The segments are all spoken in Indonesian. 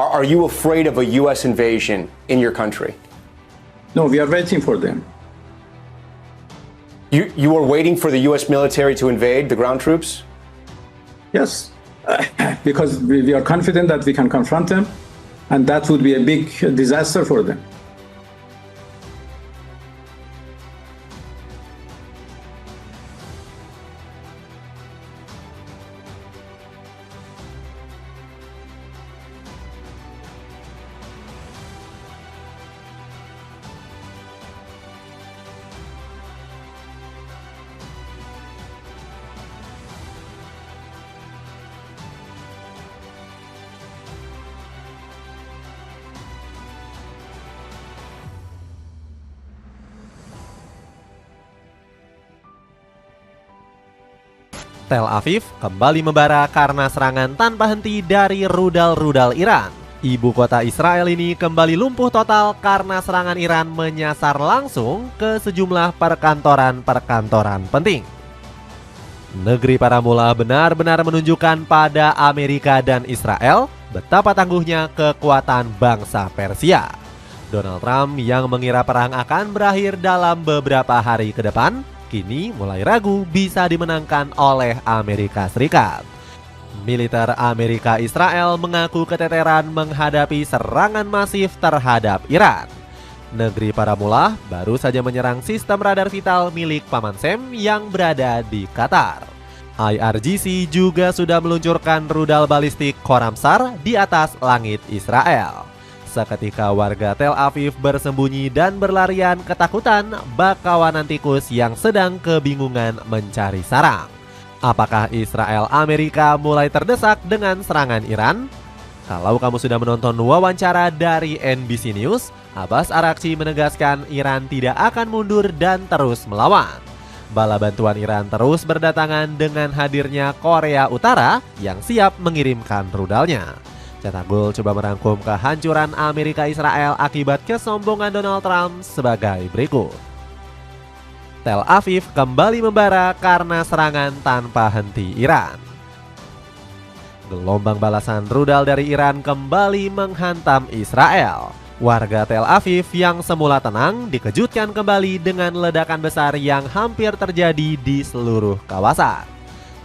Are you afraid of a U.S. invasion in your country? No, we are waiting for them. You are waiting for the U.S. military to invade the ground troops? Yes, because we are confident that we can confront them, and that would be a big disaster for them. Tel Aviv kembali membara karena serangan tanpa henti dari rudal-rudal Iran. Ibu kota Israel ini kembali lumpuh total karena serangan Iran menyasar langsung ke sejumlah perkantoran-perkantoran penting. Negeri para mula benar-benar menunjukkan pada Amerika dan Israel betapa tangguhnya kekuatan bangsa Persia. Donald Trump yang mengira perang akan berakhir dalam beberapa hari ke depan, kini mulai ragu bisa dimenangkan oleh Amerika Serikat. Militer Amerika Israel mengaku keteteran menghadapi serangan masif terhadap Iran. Negeri para mula baru saja menyerang sistem radar vital milik Paman Sam yang berada di Qatar. IRGC juga sudah meluncurkan rudal balistik Khoramsar di atas langit Israel. Seketika warga Tel Aviv bersembunyi dan berlarian ketakutan bak kawanan tikus yang sedang kebingungan mencari sarang. Apakah Israel Amerika mulai terdesak dengan serangan Iran? Kalau kamu sudah menonton wawancara dari NBC News, Abbas Araghchi menegaskan Iran tidak akan mundur dan terus melawan. Bala bantuan Iran terus berdatangan dengan hadirnya Korea Utara yang siap mengirimkan rudalnya. Cetak Gol coba merangkum kehancuran Amerika Israel akibat kesombongan Donald Trump sebagai berikut. Tel Aviv kembali membara karena serangan tanpa henti Iran. Gelombang balasan rudal dari Iran kembali menghantam Israel. Warga Tel Aviv yang semula tenang dikejutkan kembali dengan ledakan besar yang hampir terjadi di seluruh kawasan.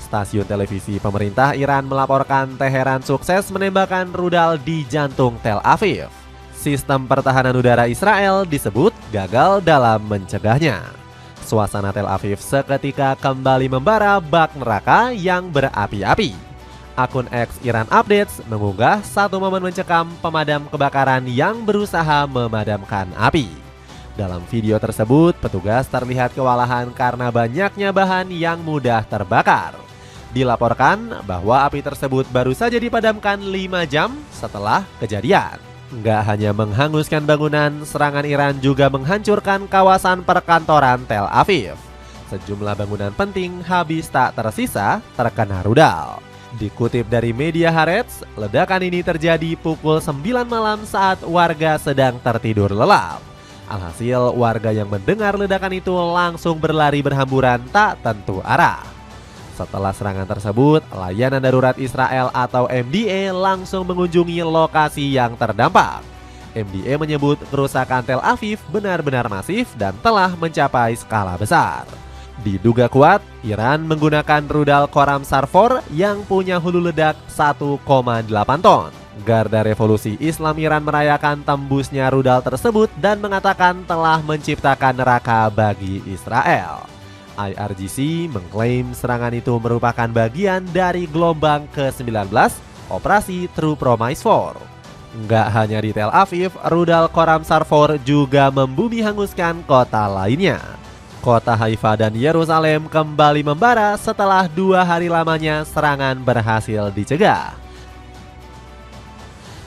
Stasiun televisi pemerintah Iran melaporkan Teheran sukses menembakkan rudal di jantung Tel Aviv. Sistem pertahanan udara Israel disebut gagal dalam mencegahnya. Suasana Tel Aviv seketika kembali membara bak neraka yang berapi-api. Akun X Iran Updates mengunggah satu momen mencekam pemadam kebakaran yang berusaha memadamkan api. Dalam video tersebut, petugas terlihat kewalahan karena banyaknya bahan yang mudah terbakar. Dilaporkan bahwa api tersebut baru saja dipadamkan 5 jam setelah kejadian. Nggak hanya menghanguskan bangunan, serangan Iran juga menghancurkan kawasan perkantoran Tel Aviv. Sejumlah bangunan penting habis tak tersisa terkena rudal. Dikutip dari media Haaretz, ledakan ini terjadi pukul 9 malam saat warga sedang tertidur lelap. Alhasil, warga yang mendengar ledakan itu langsung berlari berhamburan tak tentu arah. Setelah serangan tersebut, layanan darurat Israel atau MDA langsung mengunjungi lokasi yang terdampak. MDA menyebut kerusakan Tel Aviv benar-benar masif dan telah mencapai skala besar. Diduga kuat, Iran menggunakan rudal Khoramsar 4 yang punya hulu ledak 1,8 ton. Garda Revolusi Islam Iran merayakan tembusnya rudal tersebut dan mengatakan telah menciptakan neraka bagi Israel. IRGC mengklaim serangan itu merupakan bagian dari gelombang ke-19 Operasi True Promise 4. Nggak hanya di Tel Aviv, rudal Khoramsar 4 juga membumi hanguskan kota lainnya. Kota Haifa dan Yerusalem kembali membara setelah 2 hari lamanya serangan berhasil dicegah.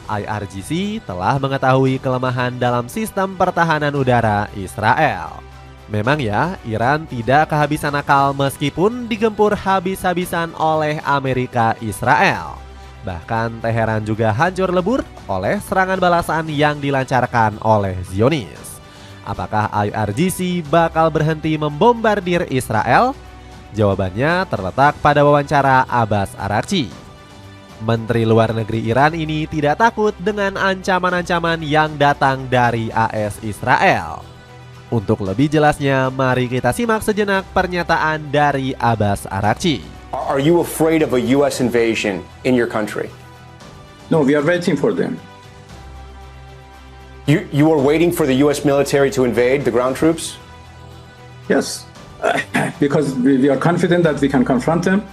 IRGC telah mengetahui kelemahan dalam sistem pertahanan udara Israel. Memang ya, Iran tidak kehabisan akal meskipun digempur habis-habisan oleh Amerika Israel. Bahkan Teheran juga hancur lebur oleh serangan balasan yang dilancarkan oleh Zionis. Apakah IRGC bakal berhenti membombardir Israel? Jawabannya terletak pada wawancara Abbas Araghchi. Menteri Luar Negeri Iran ini tidak takut dengan ancaman-ancaman yang datang dari AS Israel. Untuk lebih jelasnya, mari kita simak sejenak pernyataan dari Abbas Araghchi. Are you afraid of a U.S. invasion in your country? No, we are waiting for them. You are waiting for the U.S. military to invade the ground troops? Yes, because we are confident that we can confront them,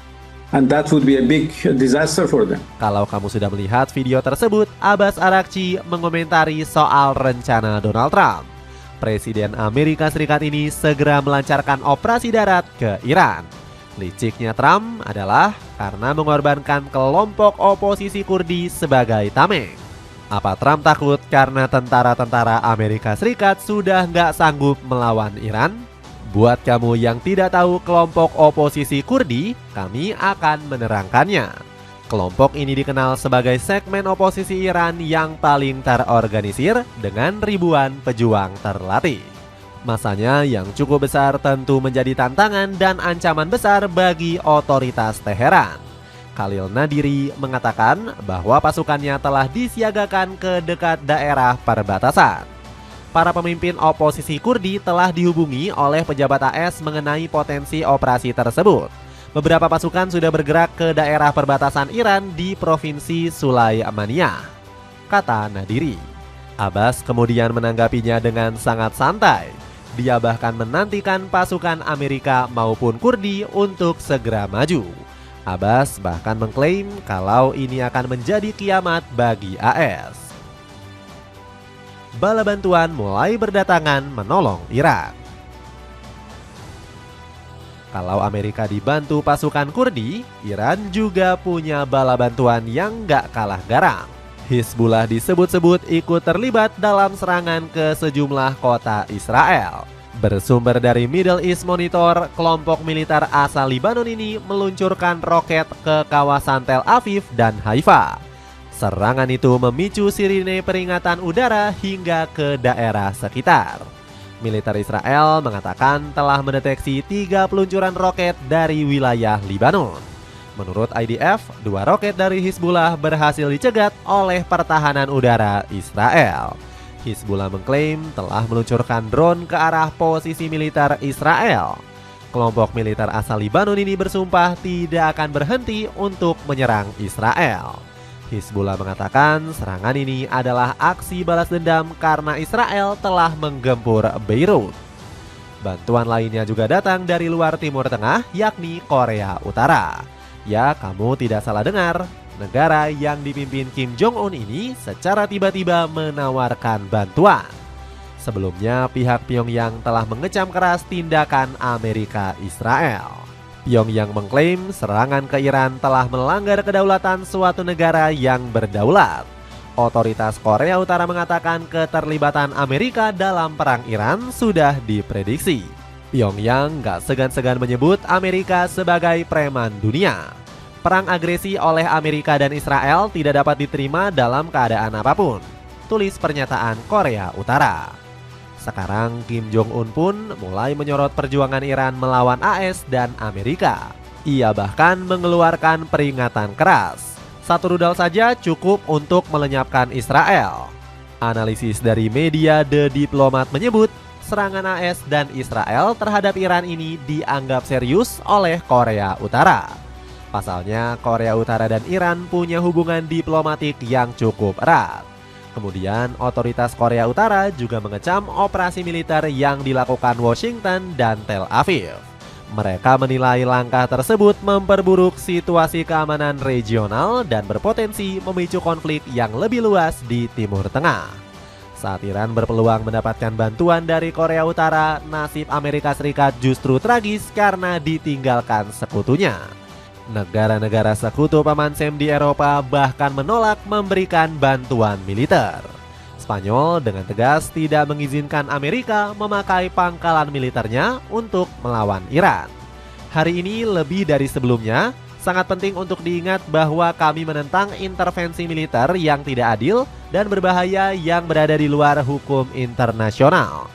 and that would be a big disaster for them. Kalau kamu sudah melihat video tersebut, Abbas Araghchi mengomentari soal rencana Donald Trump. Presiden Amerika Serikat ini segera melancarkan operasi darat ke Iran. Liciknya Trump adalah karena mengorbankan kelompok oposisi Kurdi sebagai tameng. Apa Trump takut karena tentara-tentara Amerika Serikat sudah nggak sanggup melawan Iran? Buat kamu yang tidak tahu kelompok oposisi Kurdi, kami akan menerangkannya. Kelompok ini dikenal sebagai segmen oposisi Iran yang paling terorganisir dengan ribuan pejuang terlatih. Masanya yang cukup besar tentu menjadi tantangan dan ancaman besar bagi otoritas Teheran. Khalil Nadiri mengatakan bahwa pasukannya telah disiagakan ke dekat daerah perbatasan. Para pemimpin oposisi Kurdi telah dihubungi oleh pejabat AS mengenai potensi operasi tersebut. Beberapa pasukan sudah bergerak ke daerah perbatasan Iran di Provinsi Sulaimaniyah, kata Nadiri. Abbas kemudian menanggapinya dengan sangat santai. Dia bahkan menantikan pasukan Amerika maupun Kurdi untuk segera maju. Abbas bahkan mengklaim kalau ini akan menjadi kiamat bagi AS. Bala bantuan mulai berdatangan menolong Irak. Kalau Amerika dibantu pasukan Kurdi, Iran juga punya bala bantuan yang gak kalah garang. Hizbullah disebut-sebut ikut terlibat dalam serangan ke sejumlah kota Israel. Bersumber dari Middle East Monitor, kelompok militer asal Lebanon ini meluncurkan roket ke kawasan Tel Aviv dan Haifa. Serangan itu memicu sirine peringatan udara hingga ke daerah sekitar. Militer Israel mengatakan telah mendeteksi 3 peluncuran roket dari wilayah Lebanon. Menurut IDF, 2 roket dari Hizbullah berhasil dicegat oleh pertahanan udara Israel. Hizbullah mengklaim telah meluncurkan drone ke arah posisi militer Israel. Kelompok militer asal Lebanon ini bersumpah tidak akan berhenti untuk menyerang Israel. Hizbullah mengatakan serangan ini adalah aksi balas dendam karena Israel telah menggempur Beirut. Bantuan lainnya juga datang dari luar Timur Tengah, yakni Korea Utara. Ya, kamu tidak salah dengar. Negara yang dipimpin Kim Jong-un ini secara tiba-tiba menawarkan bantuan. Sebelumnya, pihak Pyongyang telah mengecam keras tindakan Amerika Israel. Pyongyang mengklaim serangan ke Iran telah melanggar kedaulatan suatu negara yang berdaulat. Otoritas Korea Utara mengatakan keterlibatan Amerika dalam perang Iran sudah diprediksi. Pyongyang gak segan-segan menyebut Amerika sebagai preman dunia. Perang agresi oleh Amerika dan Israel tidak dapat diterima dalam keadaan apapun, tulis pernyataan Korea Utara. Sekarang Kim Jong-un pun mulai menyorot perjuangan Iran melawan AS dan Amerika. Ia bahkan mengeluarkan peringatan keras. 1 rudal saja cukup untuk melenyapkan Israel. Analisis dari media The Diplomat menyebut serangan AS dan Israel terhadap Iran ini dianggap serius oleh Korea Utara. Pasalnya, Korea Utara dan Iran punya hubungan diplomatik yang cukup erat. Kemudian, otoritas Korea Utara juga mengecam operasi militer yang dilakukan Washington dan Tel Aviv. Mereka menilai langkah tersebut memperburuk situasi keamanan regional dan berpotensi memicu konflik yang lebih luas di Timur Tengah. Saat Iran berpeluang mendapatkan bantuan dari Korea Utara, nasib Amerika Serikat justru tragis karena ditinggalkan sekutunya. Negara-negara sekutu Paman Sam di Eropa bahkan menolak memberikan bantuan militer. Spanyol dengan tegas tidak mengizinkan Amerika memakai pangkalan militernya untuk melawan Iran. Hari ini lebih dari sebelumnya, sangat penting untuk diingat bahwa kami menentang intervensi militer yang tidak adil dan berbahaya yang berada di luar hukum internasional,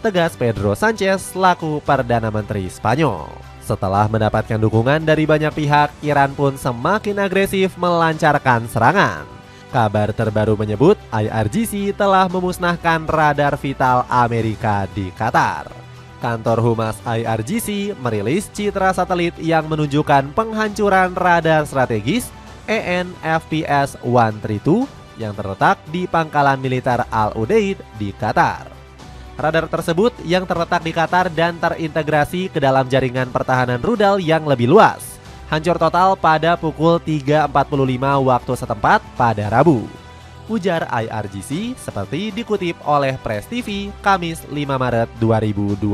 tegas Pedro Sanchez selaku Perdana Menteri Spanyol. Setelah mendapatkan dukungan dari banyak pihak, Iran pun semakin agresif melancarkan serangan. Kabar terbaru menyebut IRGC telah memusnahkan radar vital Amerika di Qatar. Kantor Humas IRGC merilis citra satelit yang menunjukkan penghancuran radar strategis ENFPS-132 yang terletak di pangkalan militer Al Udeid di Qatar. Radar tersebut yang terletak di Qatar dan terintegrasi ke dalam jaringan pertahanan rudal yang lebih luas, hancur total pada pukul 3.45 waktu setempat pada Rabu, ujar IRGC seperti dikutip oleh Press TV Kamis 5 Maret 2026.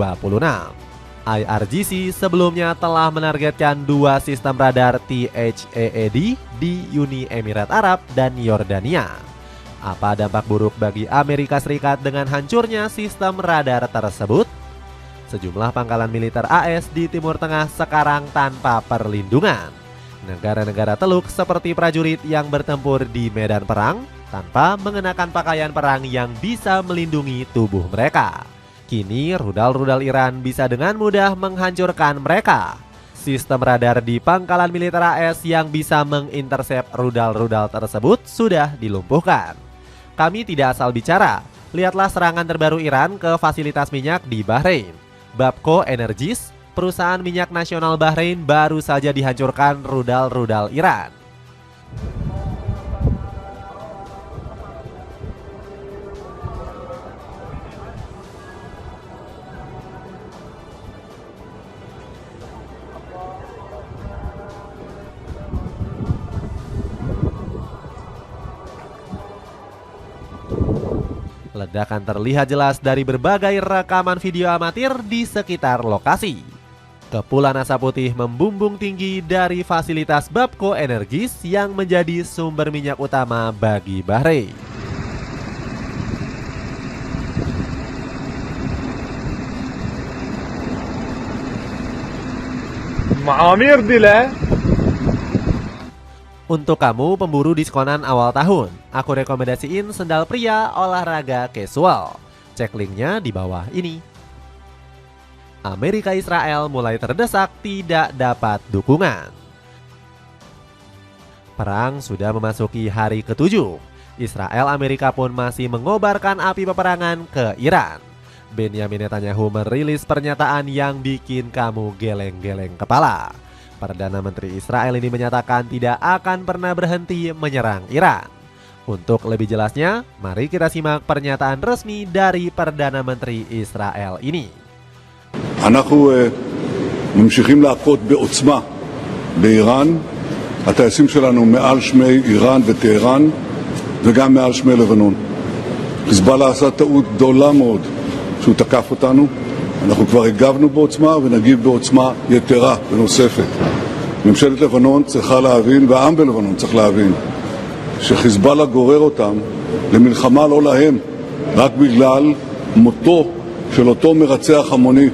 IRGC sebelumnya telah menargetkan 2 sistem radar THAAD di Uni Emirat Arab dan Yordania. Apa dampak buruk bagi Amerika Serikat dengan hancurnya sistem radar tersebut? Sejumlah pangkalan militer AS di Timur Tengah sekarang tanpa perlindungan. Negara-negara Teluk seperti prajurit yang bertempur di medan perang tanpa mengenakan pakaian perang yang bisa melindungi tubuh mereka. Kini rudal-rudal Iran bisa dengan mudah menghancurkan mereka. Sistem radar di pangkalan militer AS yang bisa mengintersep rudal-rudal tersebut sudah dilumpuhkan. Kami tidak asal bicara, lihatlah serangan terbaru Iran ke fasilitas minyak di Bahrain. Bapco Energies, perusahaan minyak nasional Bahrain, baru saja dihancurkan rudal-rudal Iran. Ledakan terlihat jelas dari berbagai rekaman video amatir di sekitar lokasi. Kepulan asap putih membumbung tinggi dari fasilitas Bapco Energies yang menjadi sumber minyak utama bagi Bahrain. معامير دي. Untuk kamu pemburu diskonan awal tahun, aku rekomendasiin sendal pria olahraga casual. Cek linknya di bawah ini. Amerika Israel mulai terdesak tidak dapat dukungan. Perang sudah memasuki hari ke-7. Israel Amerika pun masih mengobarkan api peperangan ke Iran. Benyamin Netanyahu merilis pernyataan yang bikin kamu geleng-geleng kepala. Perdana Menteri Israel ini menyatakan tidak akan pernah berhenti menyerang Iran. Untuk lebih jelasnya, mari kita simak pernyataan resmi dari Perdana Menteri Israel ini. אנחנו ממשיכים להכות בעוצמה באיראן. הטייסים שלנו מעל שמי איראן וטהרן וגם מעל שמי לבנון. חיזבאללה עשה טעות גדולה מאוד שהוא תקף אותנו. אנחנו כבר הגבנו בעוצמה ונגיב בעוצמה יתרה ונוספת. ממשלת לבנון צריכה להבין, והעם בלבנון צריך להבין, שחיזבאללה גורר אותם למלחמה לא להם, רק בגלל מותו של אותו מרצח המוני,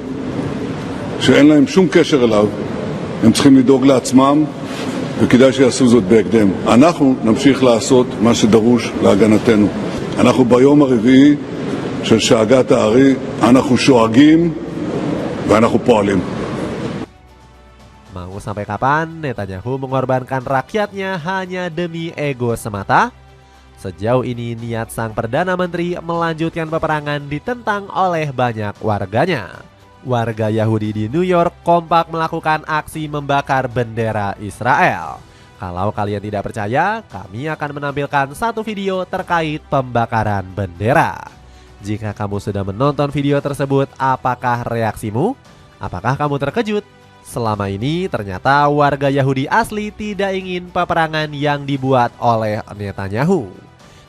שאין להם שום קשר אליו. הם צריכים לדאוג לעצמם, וכדאי שיעשו זאת בהקדם. אנחנו נמשיך לעשות מה שדרוש להגנתנו. אנחנו ביום הרביעי של שאגת הארי, אנחנו שואגים ואנחנו פועלים. Mau sampai kapan Netanyahu mengorbankan rakyatnya hanya demi ego semata? Sejauh ini niat sang Perdana Menteri melanjutkan peperangan ditentang oleh banyak warganya. Warga Yahudi di New York kompak melakukan aksi membakar bendera Israel. Kalau kalian tidak percaya, kami akan menampilkan satu video terkait pembakaran bendera. Jika kamu sudah menonton video tersebut, apakah reaksimu? Apakah kamu terkejut? Selama ini ternyata warga Yahudi asli tidak ingin peperangan yang dibuat oleh Netanyahu.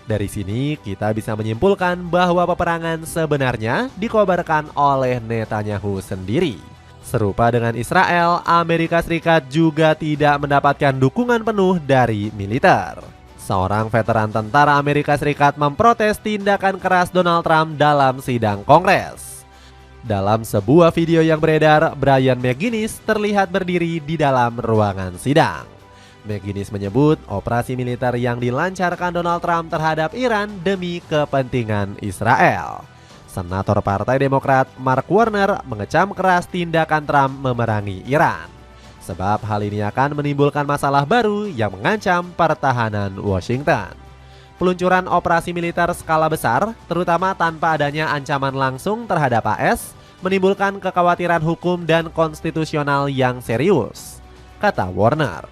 Dari sini kita bisa menyimpulkan bahwa peperangan sebenarnya dikobarkan oleh Netanyahu sendiri. Serupa dengan Israel, Amerika Serikat juga tidak mendapatkan dukungan penuh dari militer. Seorang veteran tentara Amerika Serikat memprotes tindakan keras Donald Trump dalam sidang Kongres. Dalam sebuah video yang beredar, Brian McGuinness terlihat berdiri di dalam ruangan sidang. McGuinness menyebut operasi militer yang dilancarkan Donald Trump terhadap Iran demi kepentingan Israel. Senator Partai Demokrat Mark Warner mengecam keras tindakan Trump memerangi Iran, sebab hal ini akan menimbulkan masalah baru yang mengancam pertahanan Washington. Peluncuran operasi militer skala besar, terutama tanpa adanya ancaman langsung terhadap AS, menimbulkan kekhawatiran hukum dan konstitusional yang serius, kata Warner.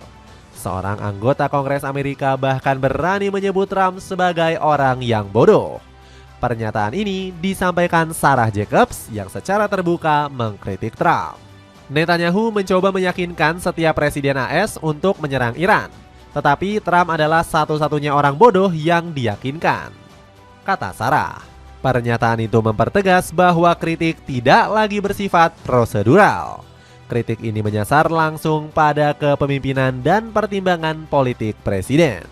Seorang anggota Kongres Amerika bahkan berani menyebut Trump sebagai orang yang bodoh. Pernyataan ini disampaikan Sarah Jacobs yang secara terbuka mengkritik Trump. Netanyahu mencoba meyakinkan setiap presiden AS untuk menyerang Iran, tetapi Trump adalah satu-satunya orang bodoh yang diyakinkan, kata Sarah. Pernyataan itu mempertegas bahwa kritik tidak lagi bersifat prosedural. Kritik ini menyasar langsung pada kepemimpinan dan pertimbangan politik presiden.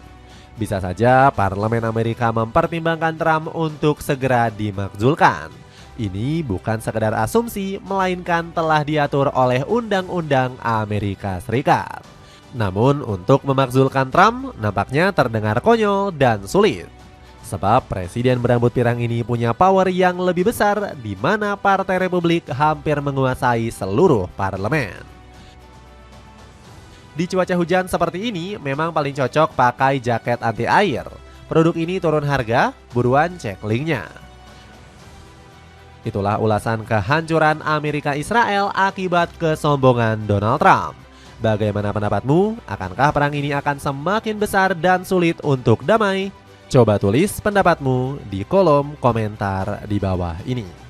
Bisa saja parlemen Amerika mempertimbangkan Trump untuk segera dimakzulkan. Ini bukan sekedar asumsi, melainkan telah diatur oleh Undang-Undang Amerika Serikat. Namun untuk memakzulkan Trump nampaknya terdengar konyol dan sulit. Sebab presiden berambut pirang ini punya power yang lebih besar, di mana Partai Republik hampir menguasai seluruh parlemen. Di cuaca hujan seperti ini memang paling cocok pakai jaket anti air. Produk ini turun harga, buruan cek linknya. Itulah ulasan kehancuran Amerika Israel akibat kesombongan Donald Trump. Bagaimana pendapatmu? Akankah perang ini akan semakin besar dan sulit untuk damai? Coba tulis pendapatmu di kolom komentar di bawah ini.